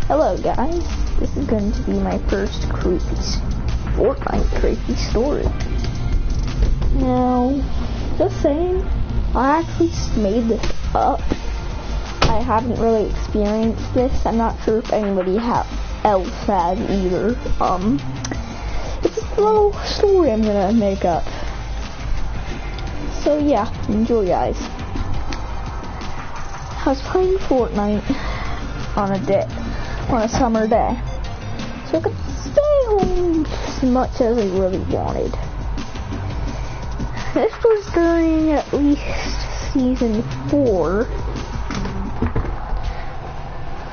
Hello guys, this is going to be my first creepy Fortnite creepy story. Now, just saying, I actually made this up. I haven't really experienced this. I'm not sure if anybody else has either. It's just a little story I'm gonna make up. So yeah, enjoy guys. I was playing Fortnite on a summer day, so I could stay home as much as I really wanted. This was during at least season 4,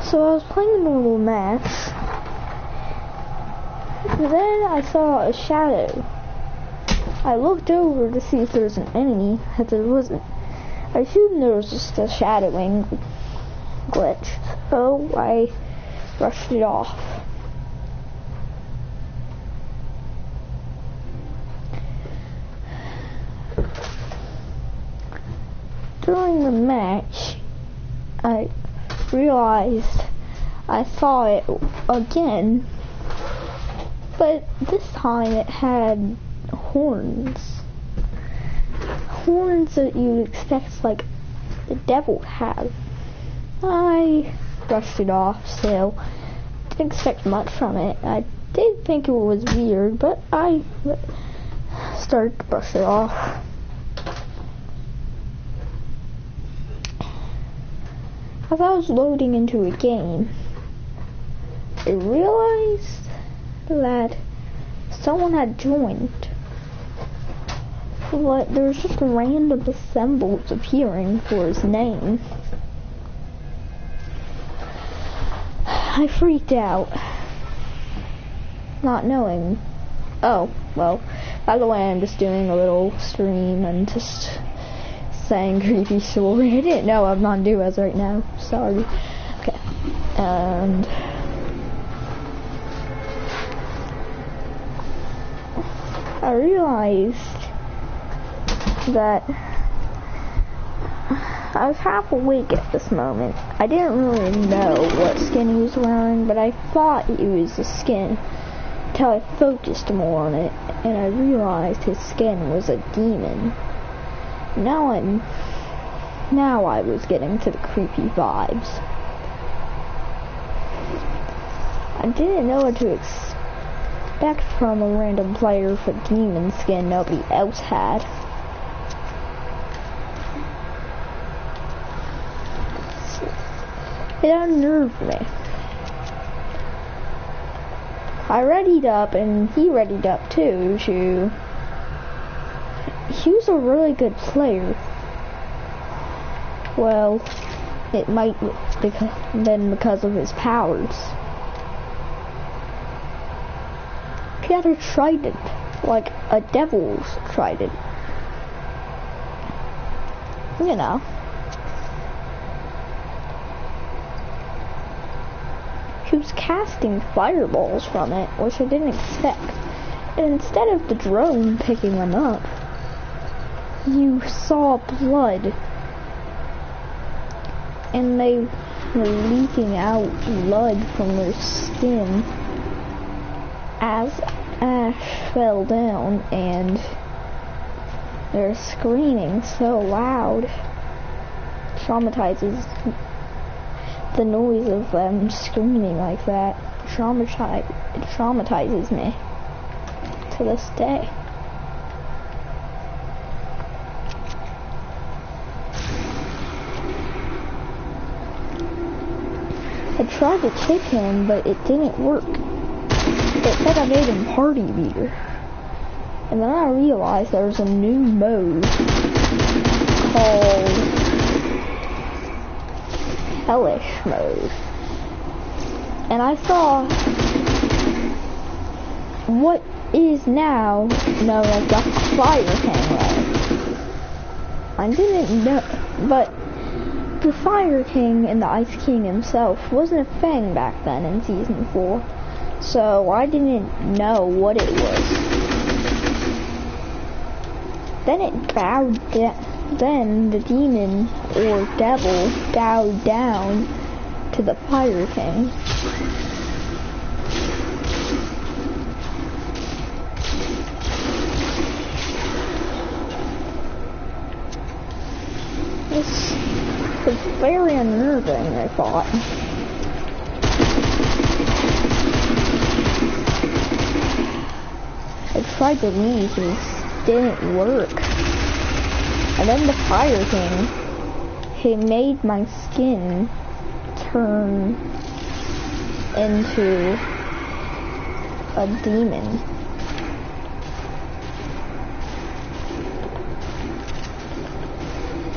so I was playing a normal match, and then I saw a shadow. I looked over to see if there was an enemy, but there wasn't. I assumed there was just a shadowing glitch, so I brushed it off. During the match, I realized I saw it again, but this time it had horns. Horns that you expect like the devil have. I brushed it off, so didn't expect much from it. I did think it was weird, but I started to brush it off. As I was loading into a game, I realized that someone had joined. But there was just random symbols appearing for his name. I freaked out, not knowing. Oh, well, by the way, I'm just doing a little stream and just saying creepy story. I didn't know I'm on duos right now. Sorry. Okay. And I realized that I was half awake at this moment. I didn't really know what skin he was wearing, but I thought it was a skin until I focused more on it, and I realized his skin was a demon. Now I was getting to the creepy vibes. I didn't know what to expect from a random player with a demon skin nobody else had. It unnerved me. I readied up, and he readied up too. He was a really good player. Well, it might been because of his powers. He had a trident, like a devil's trident. You know. He was casting fireballs from it, which I didn't expect. And instead of the drone picking them up, you saw blood. And they were leaking out blood from their skin as ash fell down, and they're screaming so loud. Traumatizes. The noise of them screaming like that traumatizes me to this day. I tried to kick him, but it didn't work. It said I made him party leader. And then I realized there was a new mode called hellish mode, and I saw what is now known as the Fire King mode. I didn't know, but the Fire King and the Ice King himself wasn't a thing back then in season 4, so I didn't know what it was. Then it bowed down. Then the demon or devil bowed down to the Fire King. This was very unnerving, I thought. I tried to leave, it didn't work. And then the Fire King, he made my skin turn into a demon.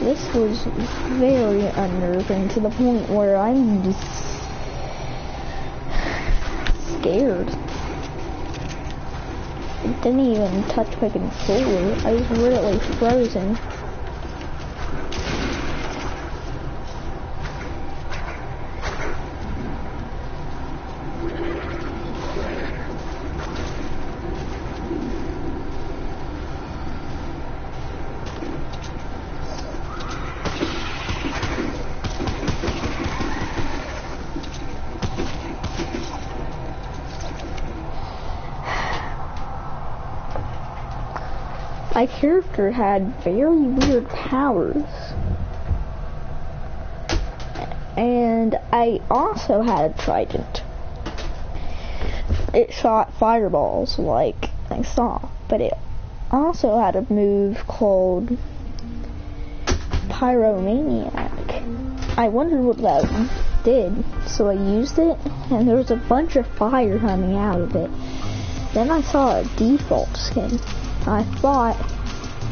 This was very unnerving to the point where I'm just scared. It didn't even touch my controller. I was really frozen. My character had very weird powers. And I also had a trident. It shot fireballs like I saw, but it also had a move called Pyromaniac. I wondered what that did, so I used it, and there was a bunch of fire coming out of it. Then I saw a default skin. I thought,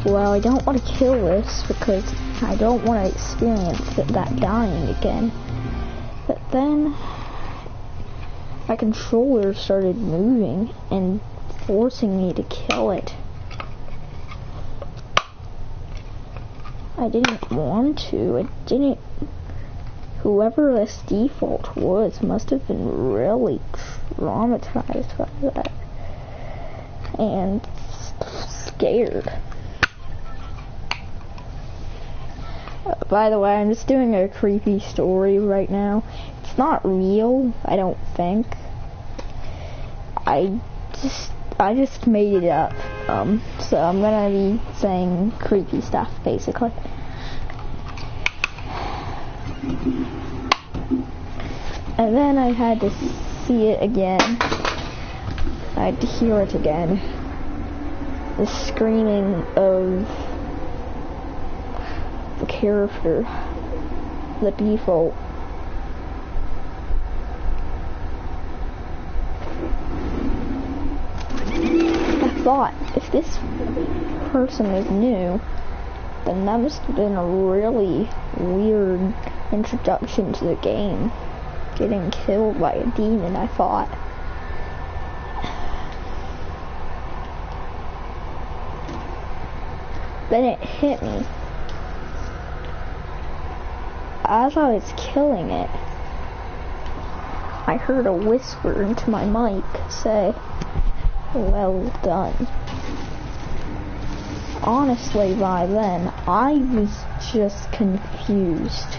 well, I don't want to kill this because I don't want to experience that dying again. But then my controller started moving and forcing me to kill it. I didn't want to. I didn't. Whoever this default was must have been really traumatized by that. And scared. By the way, I'm just doing a creepy story right now. It's not real, I don't think. I just made it up. So I'm gonna be saying creepy stuff, basically. And then I had to see it again. I had to hear it again. The screaming of the character, the default. I thought, if this person is new, then that must have been a really weird introduction to the game. Getting killed by a demon, I thought. Then it hit me. As I was killing it, I heard a whisper into my mic say, "Well done." Honestly, by then, I was just confused.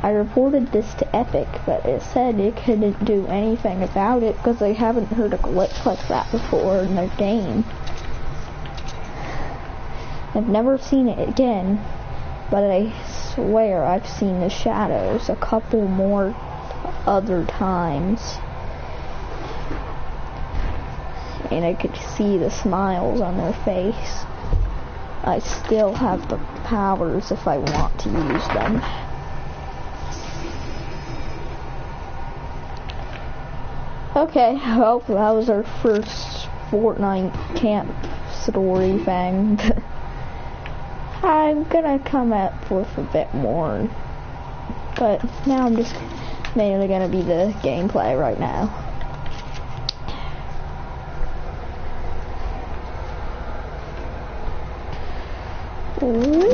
I reported this to Epic, but it said it couldn't do anything about it because they haven't heard a glitch like that before in their game. I've never seen it again, but I swear I've seen the shadows a couple more other times. And I could see the smiles on their face. I still have the powers if I want to use them. Okay, well, that was our first Fortnite camp story thing. I'm gonna come up with a bit more, but now I'm just mainly gonna be the gameplay right now. Ooh.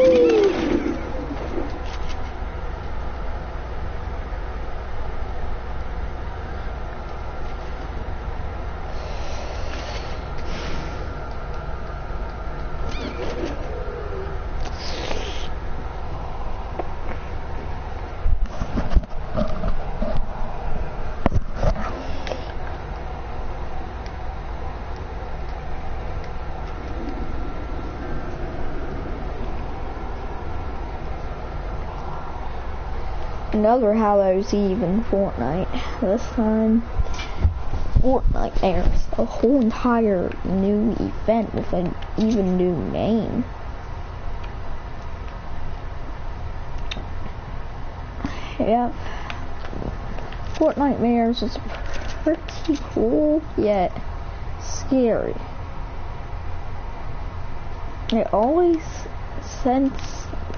another Hallows Eve in Fortnite. This time, Fortnite airs a whole entire new event with an even new name. Yep. Fortnite Mares is pretty cool, yet scary. It always, since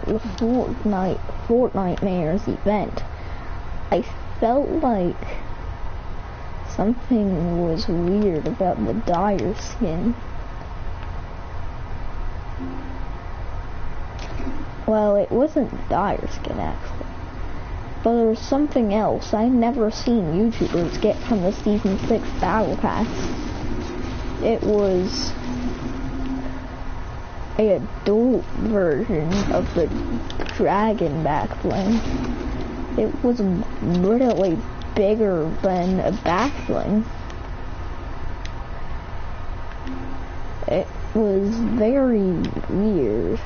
the Fortnite Mares event, I felt like something was weird about the Dire skin. Well, it wasn't Dire skin actually, but there was something else I'd never seen YouTubers get from the Season 6 Battle Pass. It was a adult version of the dragon back bling. It was literally bigger than a back bling. It was very weird.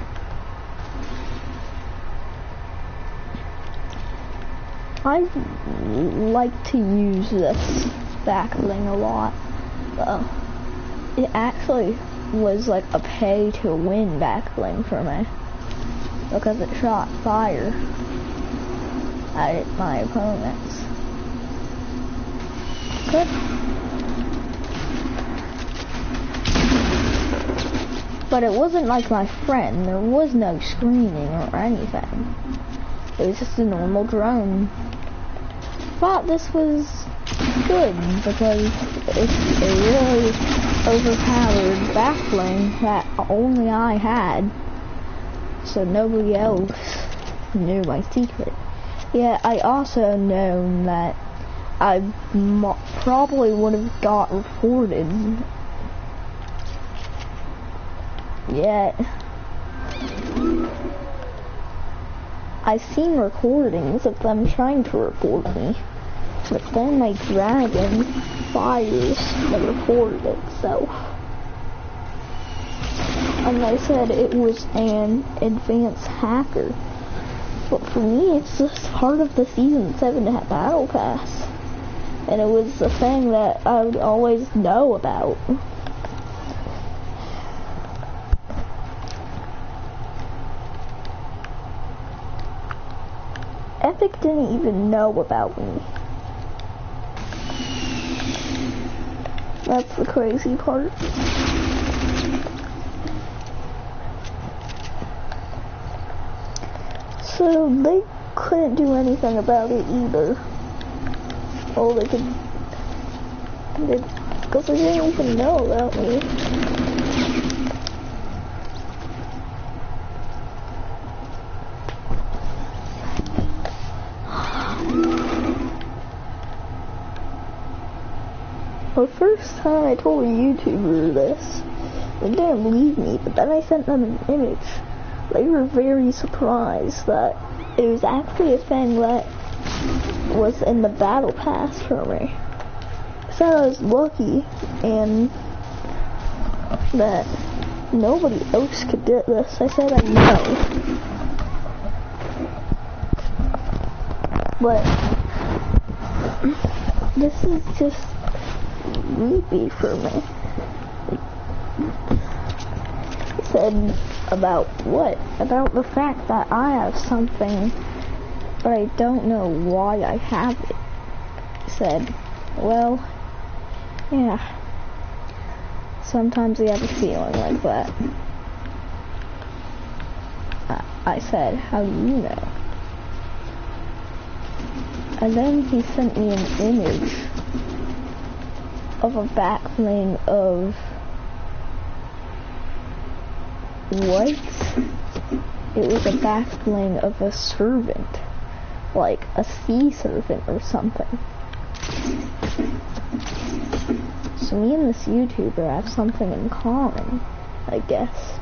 I like to use this back bling a lot. It actually was like a pay to win back bling for me because it shot fire at my opponents. Good. But it wasn't like my friend. There was no screaming or anything. It was just a normal drone. Thought this was good because it's a really overpowered back bling that only I had, so nobody else knew my secret. Yeah, I also known that I probably would have got reported. Yet I've seen recordings of them trying to report me, but then my dragon fires the report itself. And they said it was an advanced hacker. But for me, it's just part of the Season 7 Battle Pass. And it was a thing that I would always know about. Epic didn't even know about me. That's the crazy part. So they couldn't do anything about it either. All they could, because they didn't even know about me. The first time I told a YouTuber this, they didn't believe me, but then I sent them an image. They were very surprised that it was actually a thing that was in the Battle Pass for me. I said I was lucky and that nobody else could get this. I said I know. But this is just creepy for me. He said, about what? About the fact that I have something, but I don't know why I have it. He said, well, yeah, sometimes we have a feeling like that. I said, how do you know? And then he sent me an image of a back bling of what? It was a back bling of a servant, like a sea servant or something. So me and this YouTuber have something in common, I guess.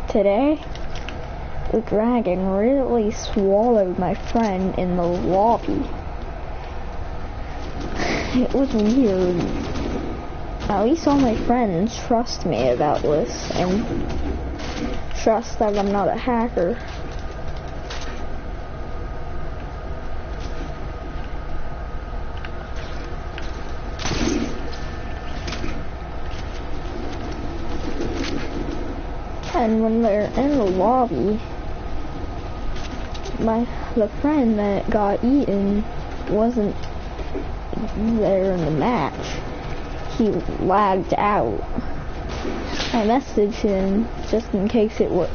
Today, the dragon really swallowed my friend in the lobby. It was weird. At least all my friends trust me about this and trust that I'm not a hacker. And when they're in the lobby, the friend that got eaten wasn't there in the match. He lagged out. I messaged him just in case it was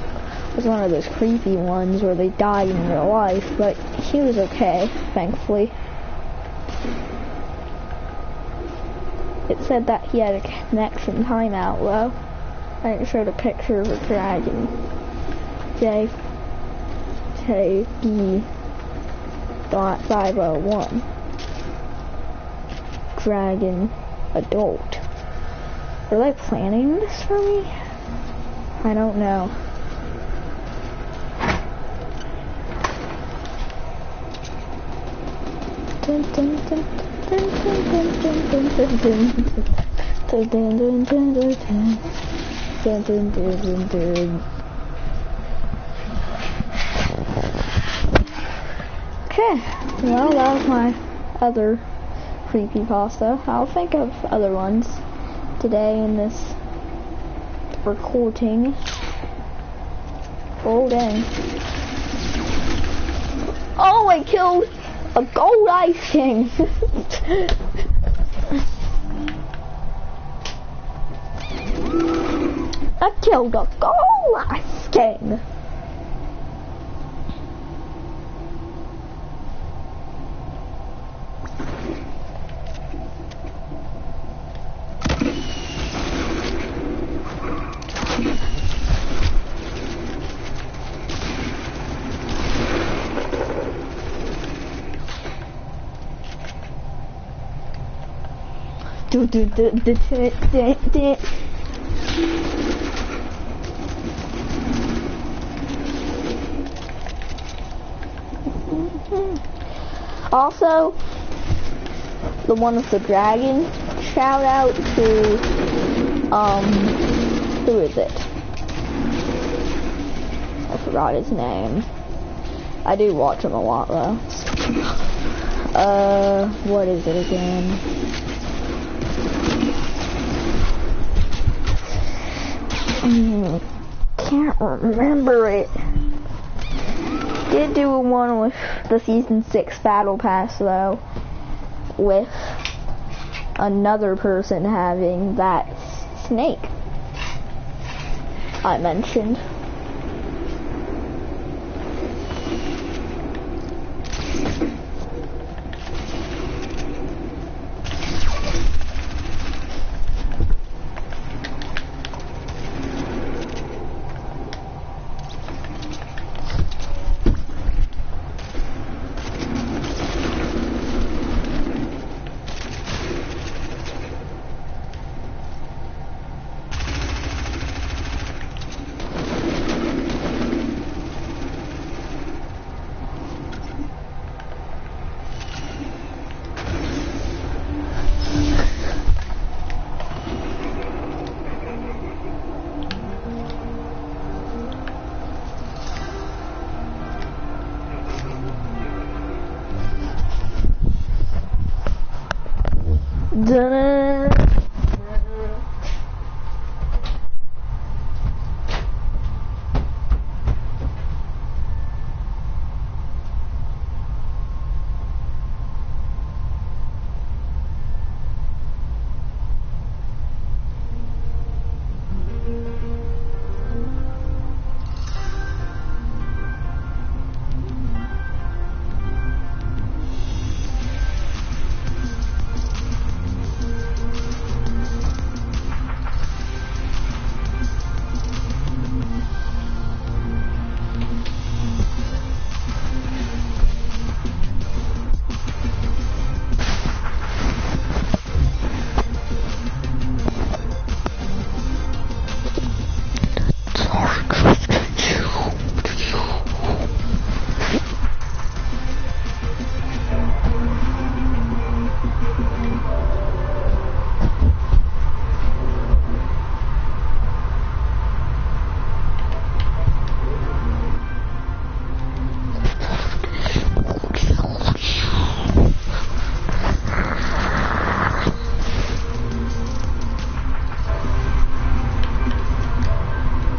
one of those creepy ones where they died in real life, but he was okay, thankfully. It said that he had a connection timeout though. And it showed a picture of a dragon. JKB.501. Dragon adult. Are they planning this for me? I don't know. Dun, dun, dun, dun, dun, dun, dun, dun, dun, dun. Dun, dun, dun, dun, dun, dun. Dun, dun, dun, dun, dun. Okay, well that was my other creepypasta. I'll think of other ones today in this recording. Oh dang. Oh, I killed a gold ice king. I killed a gold ice king. Also, the one with the dragon, shout out to, who is it? I forgot his name. I do watch him a lot though. What is it again? Can't remember it. Did do one with the season 6 battle pass though, with another person having that snake I mentioned.